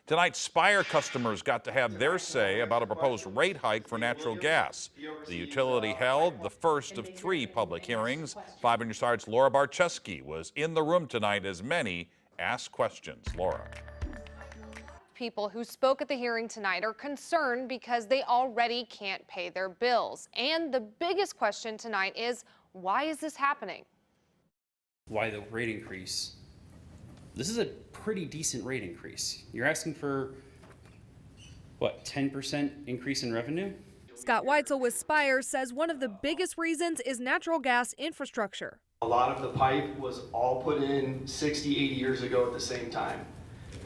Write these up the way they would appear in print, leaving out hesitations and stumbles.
Tonight, Spire customers got to have their say about a proposed rate hike for natural gas. The utility held the first of 3 public hearings. 5 on your side's Laura Barczewski was in the room tonight as many asked questions. Laura. People who spoke at the hearing tonight are concerned because they already can't pay their bills. And the biggest question tonight is, why is this happening? Why the rate increase? This is a pretty decent rate increase. You're asking for, what, 10% increase in revenue? Scott Weitzel with Spire says one of the biggest reasons is natural gas infrastructure. A lot of the pipe was all put in 60, 80 years ago at the same time.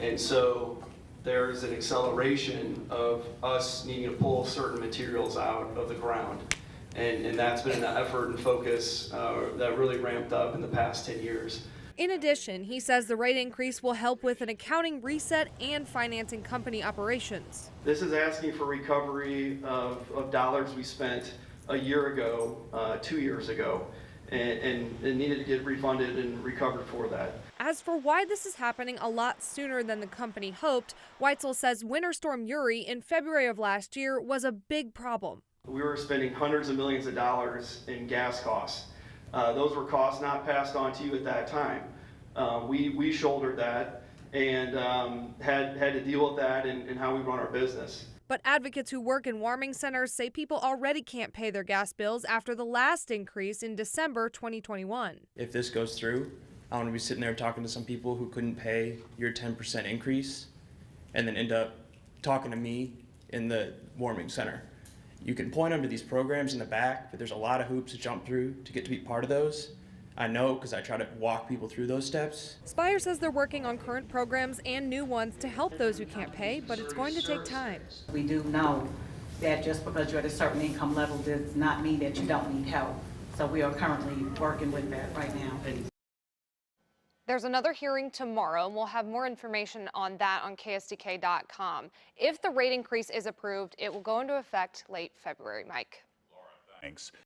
And so there's an acceleration of us needing to pull certain materials out of the ground. And that's been an effort and focus that really ramped up in the past 10 years. In addition, he says the rate increase will help with an accounting reset and financing company operations. This is asking for recovery of dollars we spent a year ago, 2 years ago, and it needed to get refunded and recovered for that. As for why this is happening a lot sooner than the company hoped, Weitzel says Winter Storm Uri in February of last year was a big problem. We were spending hundreds of millions of dollars in gas costs. Those were costs not passed on to you at that time. We shouldered that and had to deal with that in how we run our business. But advocates who work in warming centers say people already can't pay their gas bills after the last increase in December 2021. If this goes through, I want to be sitting there talking to some people who couldn't pay your 10% increase and then end up talking to me in the warming center. You can point them to these programs in the back, but there's a lot of hoops to jump through to get to be part of those. I know because I try to walk people through those steps. Spire says they're working on current programs and new ones to help those who can't pay, but it's going to take time. We do know that just because you're at a certain income level does not mean that you don't need help. So we are currently working with that right now. There's another hearing tomorrow, and we'll have more information on that on KSDK.com. If the rate increase is approved, it will go into effect late February. Mike. Laura, thanks.